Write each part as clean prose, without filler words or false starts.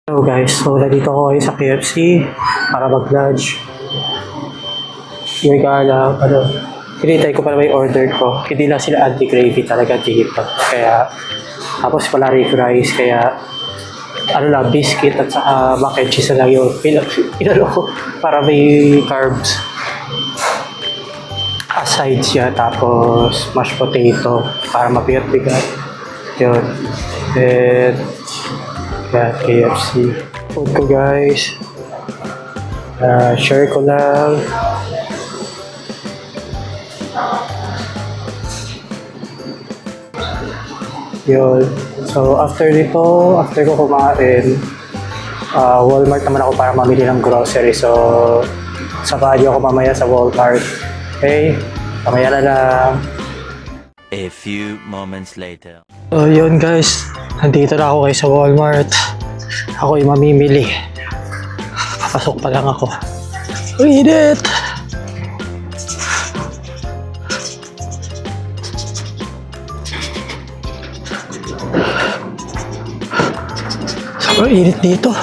Hello guys, so nandito ako ngayon sa KFC para mag-lunch. Yung hinintay ko pa naman yung order ko. Hindi lang sila anti-gravy, talaga anti-hipon. Kaya, tapos wala rin rice, kaya biscuit at saka mac and cheese na lang yung pinalo ko para may carbs. Aside siya, tapos mashed potato para mabigat-bigat. Yun. Then, yan, KFC. Food ko guys. Share ko lang. Yun. So, after ko kumain, Walmart naman ako para mamili ng grocery. So, samahan niyo ako mamaya sa Walmart. Okay? Mamaya na lang. A few moments later. So, yun guys. Nandito na ako sa Walmart. Ako yung mamimili. Papasok pa lang ako. Init! Sobrang init dito.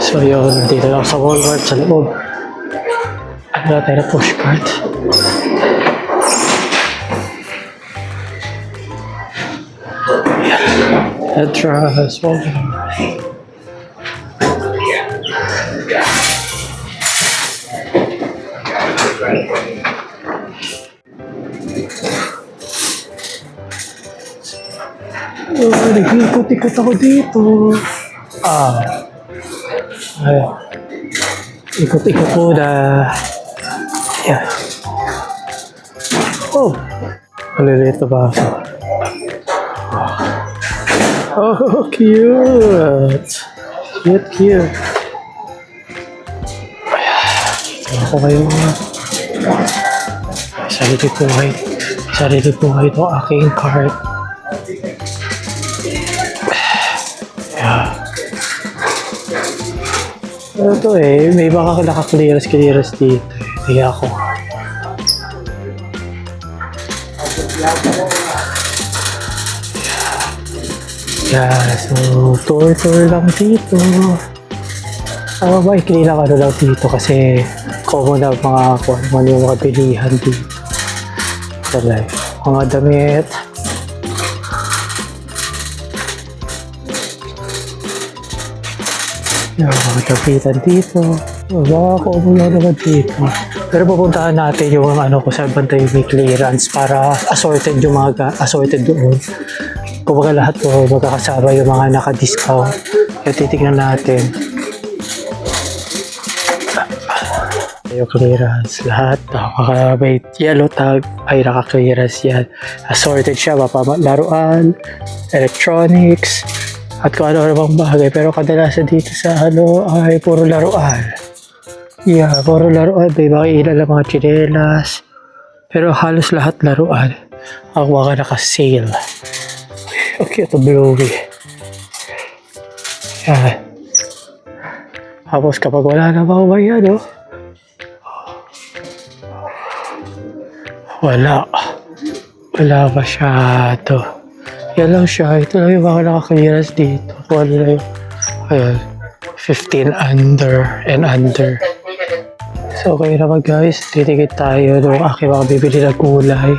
So yun, dito lang sa Walmart sa loob. Wala tayo na pushcart. Atras, Walmart. Nag-ikot-ikot ako dito. Ayan. Ikot-ikot muna. Ayan. Oh! Malilito ba ako? Oh, cute! Cute. Ayan. Ako kayo mga sarili buhay itong aking cart. Ayan. Ito may baka naka-clearance dito. Hindi ako. So tour lang dito. Maikli lang lang dito kasi common na yung mga bilihan dito. Mga damit. Mga kapitan dito. Baka common na naman dito. Pero pupuntahan natin yung kung saan bantay may clearance para assorted yung mga assorted doon. Kung baga lahat po magkakasama yung mga naka-discount. Kaya titignan natin. Yung clearance. Lahat. May yellow tag ay naka-clearance yan. Assorted siya. Laruan, electronics, at kung ano bang bagay. Pero kadalasan dito sa ay puro laruan. Yeah, puro laruan. May mga ilan lang mga tsinelas. Pero halos lahat laruan. Ang mga naka-sale. Okay, ito blowy. Yan. Tapos kapag wala na mabayan, wala masyado. Yan lang siya. Ito lang yung mga naka-clearance dito. Kung ano na yung, 15 under and under. So, okay naman guys. Titigit tayo ng aking mga bibili na gulay.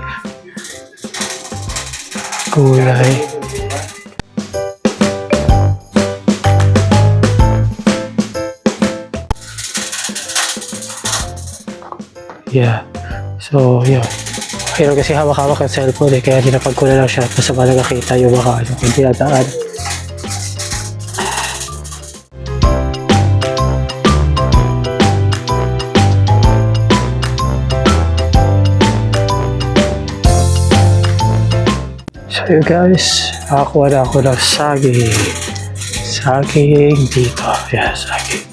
Yeah. So, yun. Pero kasi hawak-hawak ang cellphone kaya dinapag ko na lang siya basta ba nakakita yung mga kung dinadaan. So yun guys, nakakuha na ako ng saging dito. Yeah, saging.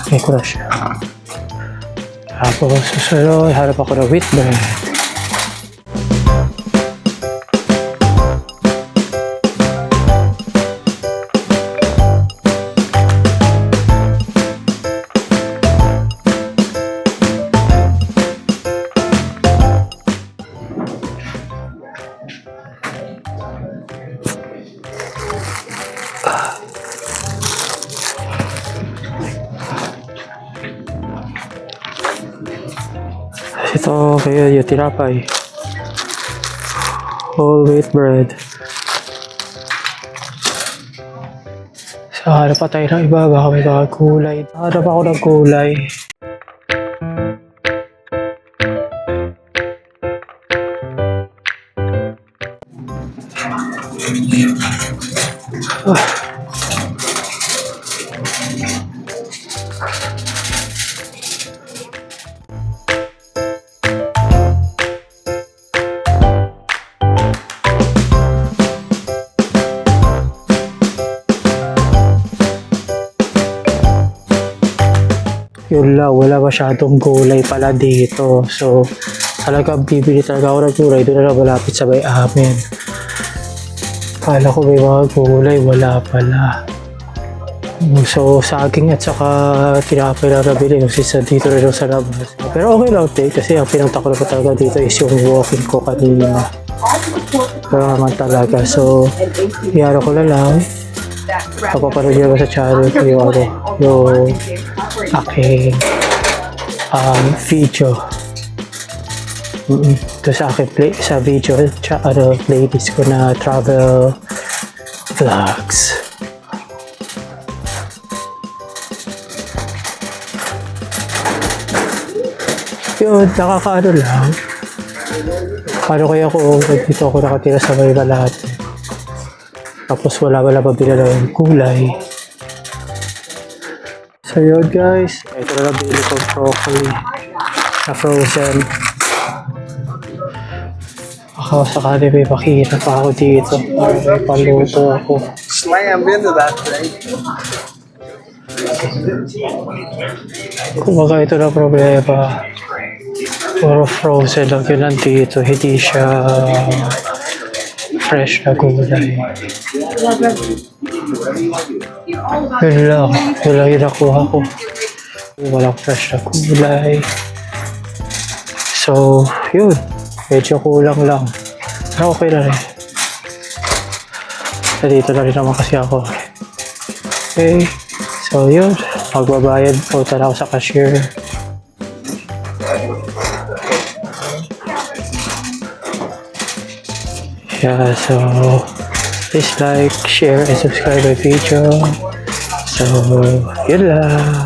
Kunin ko na siya. Tapos susunod, harap ako ng wheat bread. Ayan, yung tinapay. Whole wheat bread. So, hanap pa tayo ng iba. Baka may mga kulay. Hanap ako ng kulay. Yun lang, wala masyadong gulay pala dito. So, talagang bibili talaga ako ng gulay. Doon na lang malapit sa may amin. Kala ko may mga gulay, wala pala. So, saging at saka tinapay na nabili yung sisa dito rin sa labas. Pero okay lang, kasi ang pinunta ko na pa talaga dito is yung walking ko kanina. Pero naman talaga. So, iyaro ko na lang. Papapanood nyo sa channel ko yung aking video. Ito sa aking sa video playlist ko na travel vlogs. Yun, nakakaano lang. Paano kaya kung dito ako nakatira sa may Malate? Tapos wala pabila na yung kulay. So yun guys, ito na lang bili kong broccoli na frozen. Ako sakali may makita pa ako dito. May paluto ako. Slam into that thing. Kung baka ito na problema, puro frozen lang yun nandito. Hindi siya fresh na gulay. Yun lang yung nakuha ko. Walang fresh na gulay. So, yun. Medyo kulang lang. Pero okay na rin. Dito na rin naman kasi ako. Okay. So, yun. Magbabayad. Punta na ako sa cashier. Yeah, so please like, share, and subscribe my video. So, yun lang.